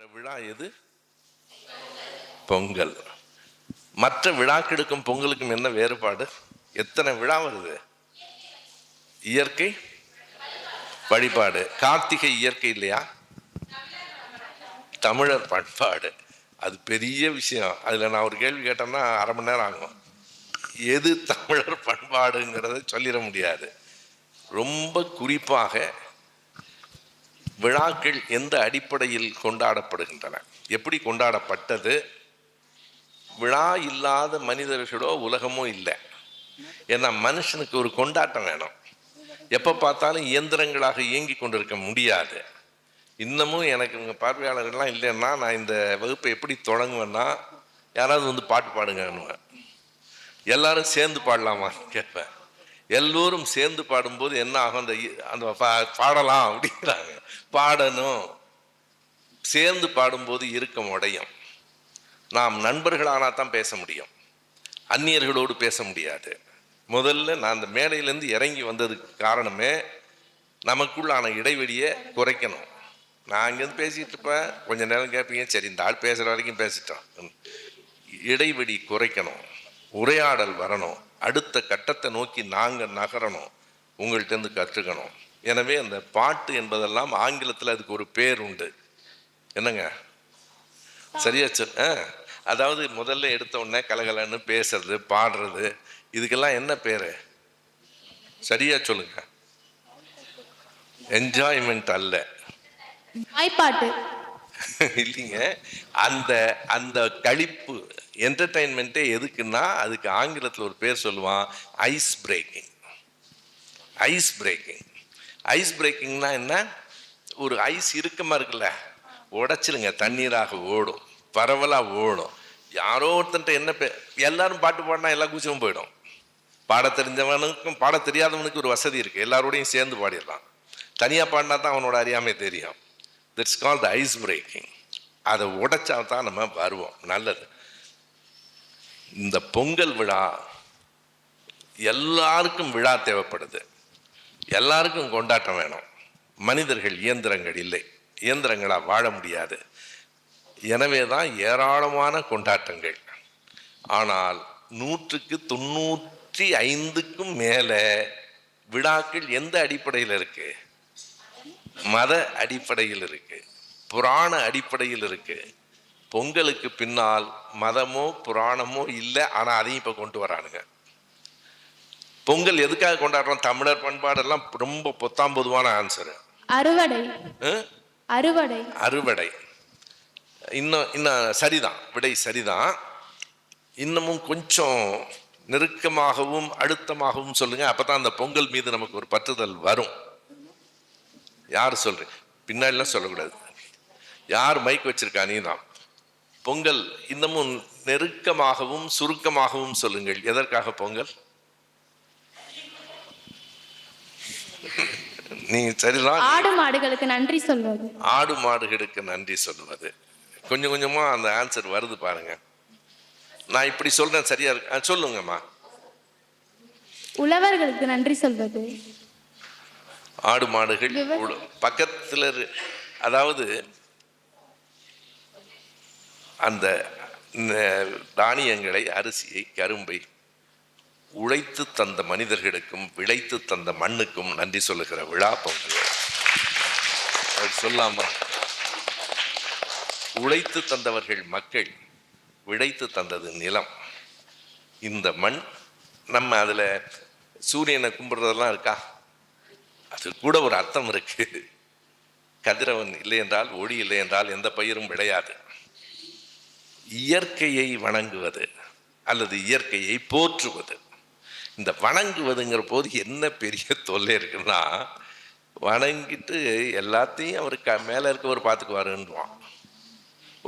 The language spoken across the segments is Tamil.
விழா எது? பொங்கல். மற்ற விழாக்களுக்கும் பொங்கலுக்கும் என்ன வேறுபாடு? எத்தனை விழா வருது? இயற்கை வழிபாடு. கார்த்திகை இயற்கை இல்லையா? தமிழர் பண்பாடு. அது பெரிய விஷயம். அதில் நான் ஒரு கேள்வி கேட்டேன்னா அரை மணி நேரம் ஆகும். எது தமிழர் பண்பாடுங்கிறத சொல்லிட முடியாது. ரொம்ப குறிப்பாக விழாக்கள் எந்த அடிப்படையில் கொண்டாடப்படுகின்றன, எப்படி கொண்டாடப்பட்டது? விழா இல்லாத மனிதர்களோ உலகமோ இல்லை. ஏன்னா மனுஷனுக்கு ஒரு கொண்டாட்டம் வேணும். எப்போ பார்த்தாலும் இயந்திரங்களாக இயங்கி கொண்டிருக்க முடியாது. இன்னமும் எனக்கு உங்கள் பார்வையாளர்கள்லாம் இல்லைன்னா நான் இந்த வகுப்பை எப்படி தொடங்குவேன்னா, யாராவது வந்து பாட்டு பாடுங்கன்னுவேன். எல்லாரும் சேர்ந்து பாடலாமான்னு கேட்பேன். எல்லோரும் சேர்ந்து பாடும்போது என்ன ஆகும்? அந்த பாடலாம் அப்படிங்கிறாங்க. பாடணும். சேர்ந்து பாடும்போது இறுக்கம் உடையும். நாம் நண்பர்களானால் தான் பேச முடியும், அந்நியர்களோடு பேச முடியாது. முதல்ல நான் அந்த மேடையிலேருந்து இறங்கி வந்ததுக்கு காரணமே நமக்குள்ளான இடைவெளியை குறைக்கணும். நான் அங்கேருந்து பேசிகிட்டு இருப்பேன், கொஞ்சம் நேரம் கேட்பீங்க, சரி இந்த ஆள் பேசுகிற வரைக்கும் பேசிட்டோம். இடைவெளி குறைக்கணும், உரையாடல் வரணும், அடுத்த கட்டத்தை நோக்கி நாங்கள் நகரணும், உங்கள்கிட்டருந்து கற்றுக்கணும். எனவே அந்த பாட்டு என்பதெல்லாம் ஆங்கிலத்தில் அதுக்கு ஒரு பேர் உண்டு. என்னங்க சரியா சொல்? அதாவது முதல்ல எடுத்த உடனே கலகலன்னு பேசுறது, பாடுறது, இதுக்கெல்லாம் என்ன பேரு? சரியா சொல்லுங்க. என்ஜாய்மெண்ட் அல்ல, பாட்டு இல்லைங்க. அந்த அந்த கழிப்பு என்டர்டைன்மெண்ட்டே எதுக்குன்னா அதுக்கு ஆங்கிலத்தில் ஒரு பேர் சொல்லுவான், ice breaking. Ice breaking. Ice பிரேக்கிங்னா என்ன? ஒரு ஐஸ் இறுக்கமாக இருக்குல்ல, உடைச்சிருங்க, தண்ணீராக ஓடும், பரவலாக ஓடும். யாரோ ஒருத்தன்ட்ட என்ன எல்லாரும் பாட்டு பாடினா எல்லா கூச்சமும் போயிடும். பாட தெரிஞ்சவனுக்கும் பாட தெரியாதவனுக்கு ஒரு வசதி இருக்குது, எல்லாரோடையும் சேர்ந்து பாடிடலாம். தனியாக பாடினா தான் அவனோட அறியாமே தெரியும். That's called ice breaking. அதை உடைச்சா தான் நம்ம வருவோம். நல்லது. இந்த பொங்கல் விழா எல்லாருக்கும் விழா தேவைப்படுது, எல்லாருக்கும் கொண்டாட்டம் வேணும். மனிதர்கள் இயந்திரங்கள் இல்லை, இயந்திரங்களாக வாழ முடியாது. எனவே தான் ஏராளமான கொண்டாட்டங்கள். ஆனால் 195க்கும் மேலே விழாக்கள் எந்த அடிப்படையில் இருக்கு? மத அடிப்படையில் இருக்கு, புராண அடிப்படையில் இருக்கு. பொங்கலுக்கு பின்னால் மதமோ புராணமோ இல்லை, ஆனால் அதையும் இப்போ கொண்டு வரானுங்க. பொங்கல் எதுக்காக கொண்டாடுறோம்? தமிழர் பண்பாடெல்லாம் ரொம்ப பொத்தாம் பொதுவான ஆன்சரு. அறுவடை. அறுவடை. அறுவடை இன்னும் சரிதான், விடை சரிதான். இன்னமும் கொஞ்சம் நெருக்கமாகவும் அழுத்தமாகவும் சொல்லுங்க, அப்பதான் அந்த பொங்கல் மீது நமக்கு ஒரு பற்றுதல் வரும். யார் சொல்றீங்க? பின்னாடிலாம் சொல்லக்கூடாது. யார் மைக் வச்சிருக்கா? நீ தான். பொங்கல் இன்னமும் நெருக்கமாகவும் சுருக்கமாகவும் சொல்லுங்கள். எதற்காக பொங்கல்? நீங்க சரிதான். ஆடு மாடுகளுக்கு நன்றி சொல்வது. ஆடு மாடுகளுக்கு நன்றி சொல்லுவது. கொஞ்சம் கொஞ்சமா அந்த ஆன்சர் வருது பாருங்க. நான் இப்படி சொல்றேன், சரியா இருக்கு? சொல்லுங்கம்மா. உழவர்களுக்கு நன்றி சொல்வது. ஆடு மாடுகள் பக்கத்துல, அதாவது அந்த தானியங்களை, அரிசியை, கரும்பை உழைத்து தந்த மனிதர்களுக்கும் விளைத்து தந்த மண்ணுக்கும் நன்றி சொல்லுகிற விழா பொங்கல். சொல்லாமா? உழைத்து தந்தவர்கள் மக்கள், விளைத்து தந்தது நிலம். இந்த மண். நம்ம அதில் சூரியனை கும்பிடுறதெல்லாம் இருக்கா? அது கூட ஒரு அர்த்தம் இருக்கு. கதிரவன் இல்லை என்றால், ஒளி இல்லை என்றால் எந்த பயிரும் விளையாது. இயற்கையை வணங்குவது அல்லது இயற்கையை போற்றுவது. இந்த வணங்குவதுங்கிற போது என்ன பெரிய தொல்லை இருக்குன்னா, வணங்கிட்டு எல்லாத்தையும் அவருக்கு மேலே இருக்கவர் பார்த்துக்குவாருன்றான்.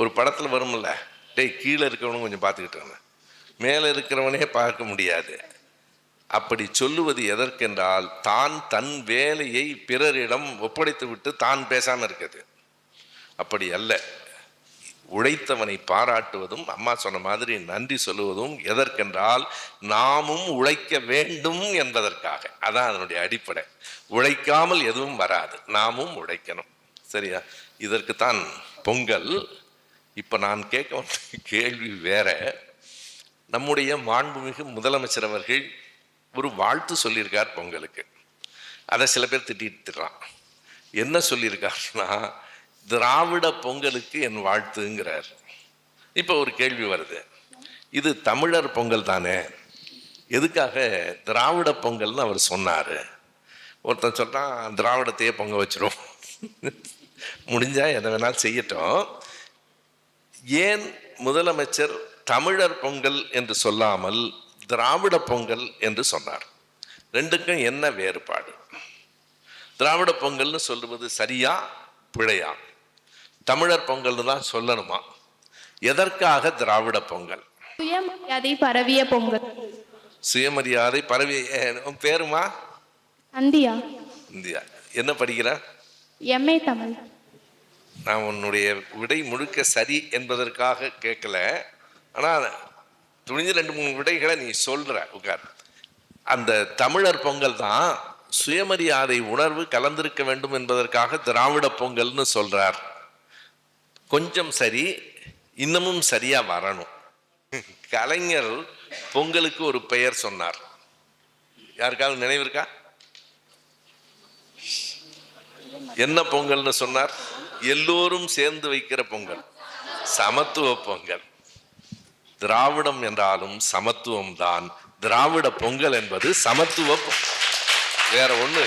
ஒரு படத்தில் வரும்ல, டேய் கீழே இருக்கிறவனும் கொஞ்சம் பார்த்துக்கிட்டு மேலே இருக்கிறவனே பார்க்க முடியாது. அப்படி சொல்லுவது எதற்கென்றால், தான் தன் வேலையை பிறரிடம் ஒப்படைத்து விட்டு தான் பேசாமல் இருக்கிறது. அப்படி அல்ல. உழைத்தவனை பாராட்டுவதும், அம்மா சொன்ன மாதிரி நன்றி சொல்லுவதும் எதற்கென்றால், நாமும் உழைக்க வேண்டும் என்பதற்காக. அதான் அதனுடைய அடிப்படை. உழைக்காமல் எதுவும் வராது, நாமும் உழைக்கணும். சரியா? இதற்குத்தான் பொங்கல். இப்போ நான் கேட்க வந்த கேள்வி வேற. நம்முடைய மாண்புமிகு முதலமைச்சர் அவர்கள் ஒரு வாழ்த்து சொல்லியிருக்கார் பொங்கலுக்கு. அதை சில பேர் திட்டிட்டுறான். என்ன சொல்லியிருக்காருன்னா, திராவிட பொங்கலுக்கு என் வாழ்த்துங்கிறார். இப்போ ஒரு கேள்வி வருது, இது தமிழர் பொங்கல் தானே, எதுக்காக திராவிட பொங்கல்னு அவர் சொன்னார்? ஒருத்தன் சொல்கிறான், திராவிடத்தையே பொங்க வச்சிரும், முடிஞ்சா எதை வேணாலும் செய்யட்டும். ஏன் முதலமைச்சர் தமிழர் பொங்கல் என்று சொல்லாமல் திராவிட பொங்கல் என்று சொன்னார்? ரெண்டுக்கும் என்ன வேறுபாடு? திராவிட பொங்கல்னு சொல்லுவது சரியா பிழையா? தமிழர் பொங்கல்னு தான் சொல்லணுமா? எதற்காக திராவிட பொங்கல்? சுயமரியாதை பரவிய பொங்கல். சுயமரியாதை பரவிய. பேருமா? அந்தியா. இந்தியா. என்ன படிக்கிற? எம்ஏ தமிழ். நான் உன்னுடைய விடை முழுக்க சரி என்பதற்காக கேட்கல, ஆனால் துணிஞ்சு 2-3 விடைகளை நீ சொல்ற. உட்கார். அந்த தமிழர் பொங்கல் தான் சுயமரியாதை உணர்வு கலந்திருக்க வேண்டும் என்பதற்காக திராவிட பொங்கல்னு சொல்றார். கொஞ்சம் சரி, இன்னமும் சரியா வரணும். கலைஞர் பொங்கலுக்கு ஒரு பெயர் சொன்னார். யாருக்காவது நினைவு இருக்கா? என்ன பொங்கல்னு சொன்னார்? எல்லோரும் சேர்ந்து வைக்கிற பொங்கல், சமத்துவ பொங்கல். திராவிடம் என்றாலும் சமத்துவம் தான். திராவிட பொங்கல் என்பது சமத்துவ பொங்கல், வேற ஒண்ணு.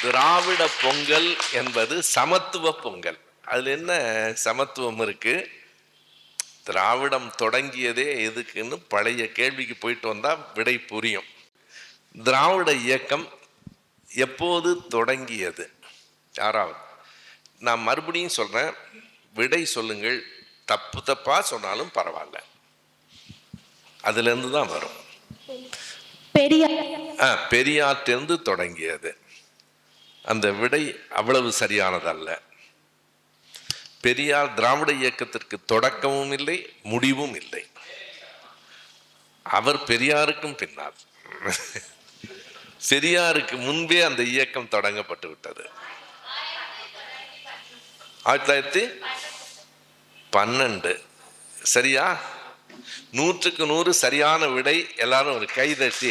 திராவிட பொங்கல் என்பது சமத்துவ பொங்கல். அதுல என்ன சமத்துவம் இருக்கு? திராவிடம் தொடங்கியதே எதுக்குன்னு பழைய கேள்விக்கு போயிட்டு வந்தா விடை புரியும். திராவிட இயக்கம் எப்போது தொடங்கியது? யாராவது? நான் மறுபடியும் சொல்றேன், விடை சொல்லுங்கள். தப்பு தப்பா சொன்னாலும் பரவாயில்ல, அதுல இருந்து தான் வரும். பெரியாற்றிலிருந்து தொடங்கியது. அந்த விடை அவ்வளவு சரியானதல்ல. பெரியார் திராவிட இயக்கத்திற்கு தொடக்கமும் இல்லை, முடிவும் இல்லை. அவர் பெரியாருக்கும் பின்னால், பெரியாருக்கு முன்பே அந்த இயக்கம் தொடங்கப்பட்டு விட்டது. 1912. சரியா? 100க்கு 100 சரியான விடை. எல்லாரும் ஒரு கைதட்டி.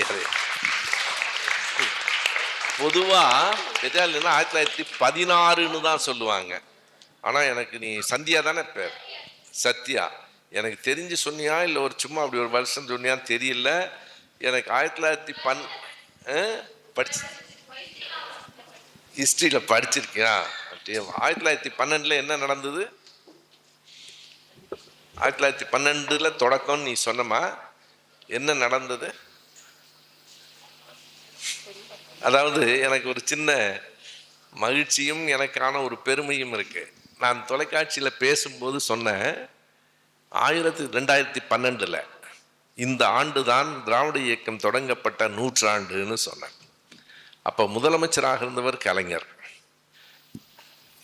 பொதுவா 1916ன்னு தான் சொல்லுவாங்க. ஆனா எனக்கு நீ சந்தியா தானே பேர்? சத்யா. எனக்கு தெரிஞ்சு சொன்னியா இல்லை ஒரு சும்மா அப்படி ஒரு வருஷம் சொன்னியான்னு தெரியல. எனக்கு 1910 படிச்சு ஹிஸ்டரியில படிச்சிருக்கியா? 1912 என்ன நடந்தது? 1912 தொடக்கம் நீ சொன்னமா? என்ன நடந்தது? அதாவது எனக்கு ஒரு சின்ன மகிழ்ச்சியும் எனக்கான ஒரு பெருமையும் இருக்கு. நான் தொலைக்காட்சியில பேசும்போது சொன்னேன், 2012 இந்த ஆண்டு தான் திராவிட இயக்கம் தொடங்கப்பட்ட 100ஆண்டுன்னு சொன்னேன். அப்போ முதலமைச்சராக இருந்தவர் கலைஞர்.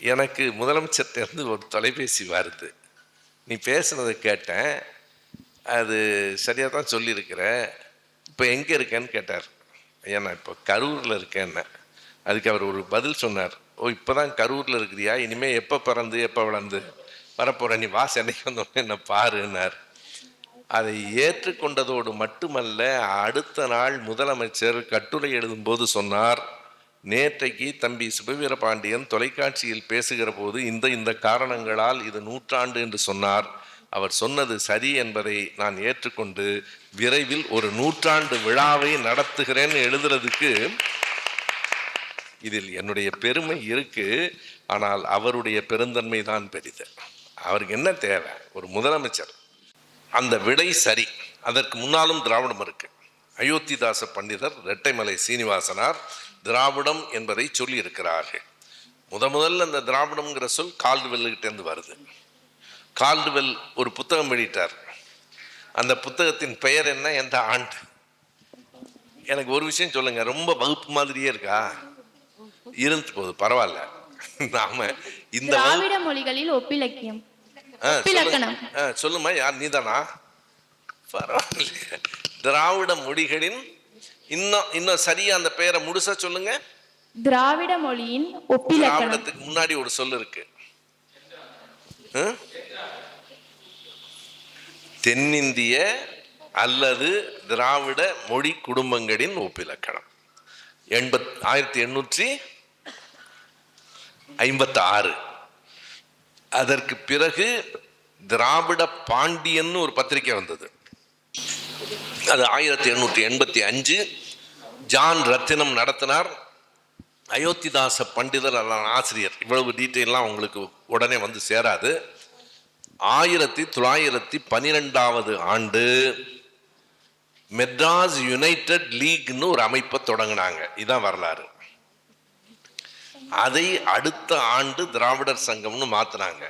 எனக்கு முதலமைச்சர்கிட்ட இருந்து ஒரு தொலைபேசி வருது. நீ பேசுனதை கேட்டேன், அது சரியாக தான் சொல்லியிருக்கிற, இப்போ எங்கே இருக்கேன்னு கேட்டார். ஐயா நான் இப்போ கரூரில் இருக்கேன்னு. அதுக்கு அவர் ஒரு பதில் சொன்னார். ஓ இப்போ தான் கரூரில் இருக்கிறியா? இனிமேல் எப்போ பிறந்து எப்போ வளர்ந்து வரப்போகிற, நீ வா சென்னைக்கு வந்தோடனே என்ன பாருன்னார். அதை ஏற்றுக்கொண்டதோடு மட்டுமல்ல, அடுத்த நாள் முதலமைச்சர் கட்டுரை எழுதும்போது சொன்னார், நேற்றைக்கு தம்பி சுபவீரபாண்டியன் தொலைக்காட்சியில் பேசுகிற போது இந்த காரணங்களால் இது 100ஆண்டு என்று சொன்னார். அவர் சொன்னது சரி என்பதை நான் ஏற்றுக்கொண்டு விரைவில் ஒரு 100ஆண்டு விழாவை நடத்துகிறேன்னு எழுதுறதுக்கு இதில் என்னுடைய பெருமை இருக்கு. ஆனால் அவருடைய பெருந்தன்மை தான் பெரிது. அவருக்கு என்ன தேவை? ஒரு முதலமைச்சர். அந்த விடை சரி. அதற்கு முன்னாலும் திராவிடம் இருக்கு. அயோத்திதாச பண்டிதர், ரெட்டைமலை சீனிவாசனார் திராவிடம் என்பதை சொல்லி இருக்கிறார்கள். முதல்ல அந்த திராவிடம்ங்கிற சொல் கால்டுவெல்கிட்டேருந்து வருது. கால்டுவெல் ஒரு புத்தகம் வெளியிட்டார். அந்த புத்தகத்தின் பெயர் என்ன, எந்த ஆண்டு? எனக்கு ஒரு விஷயம் சொல்லுங்க, ரொம்ப வகுப்பு மாதிரியே இருக்கா? இருந்து போகுது, பரவாயில்ல. நாம இந்த திராவிட மொழிகளில் ஒப்பிலக்கியம். சொல்லுமா, யார்? நீதானா? பரவாயில்ல. திராவிட மொழிகளின் இன்னும் சரியா அந்த பெயரை முழுசா சொல்லுங்க. திராவிட மொழியின் ஒப்பிலக்கணம். திராவிடத்துக்கு முன்னாடி ஒரு சொல் இருக்கு. தென்னிந்திய அல்லது திராவிட மொழி குடும்பங்களின் ஒப்பிலக்கணம் 1856. அதற்கு பிறகு திராவிட பாண்டியன் ஒரு பத்திரிகை வந்தது. அது 1885 ஜான் ரத்தினம் நடத்தினார். அயோத்திதாச பண்டிதர் ஆசிரியர். இவ்வளவு டீட்டெயிலாம் உங்களுக்கு உடனே வந்து சேராது. 1912 ஆண்டு மெட்ராஸ் யுனைடெட் லீக்னு ஒரு அமைப்பை தொடங்கினாங்க. இதான் வரலாறு. அதை அடுத்த ஆண்டு திராவிடர் சங்கம்னு மாத்தினாங்க.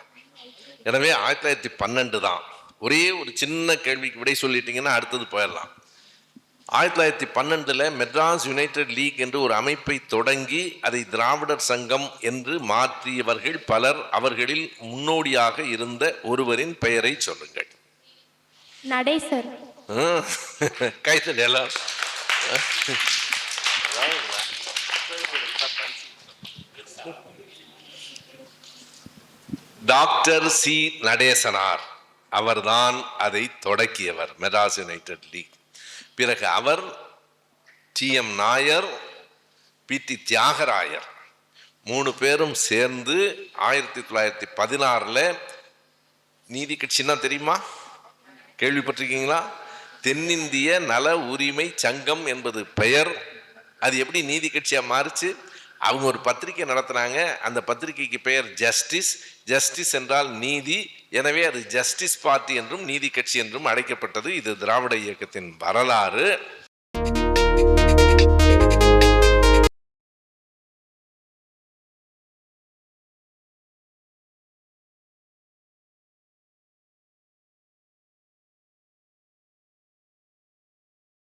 எனவே 1912 தான். ஒரே ஒரு சின்ன கேள்விக்கு விடை சொல்லிட்டீங்கன்னா அடுத்தது போயிடலாம். 1912 மெட்ராஸ் யுனைடெட் லீக் என்று ஒரு அமைப்பை தொடங்கி அதை திராவிடர் சங்கம் என்று மாற்றியவர்கள் பலர். அவர்களில் முன்னோடியாக இருந்த ஒருவரின் பெயரை சொல்லுங்கள். நடேசர். கைத்தறி எல்லாம். டாக்டர் சி நடேசனார் அவர்தான் அதை தொடக்கியவர், மெட்ராஸ் யுனைடெட் லீக். பிறகு அவர், டி.எம். நாயர், பி.டி. தியாகராயர் 3 பேரும் சேர்ந்து 1916 நீதி கட்சின்னா தெரியுமா? கேள்விப்பட்டிருக்கீங்களா? தென்னிந்திய நல உரிமை சங்கம் என்பது பெயர். அது எப்படி நீதி கட்சியா மாறுச்சு? அவங்க ஒரு பத்திரிகை நடத்தினாங்க. அந்த பத்திரிகைக்கு பெயர் ஜஸ்டிஸ். ஜஸ்டிஸ் என்றால் நீதி. எனவே அது ஜஸ்டிஸ் பார்ட்டி என்றும் நீதி கட்சி என்றும் அழைக்கப்பட்டது. இது திராவிட இயக்கத்தின் வரலாறு.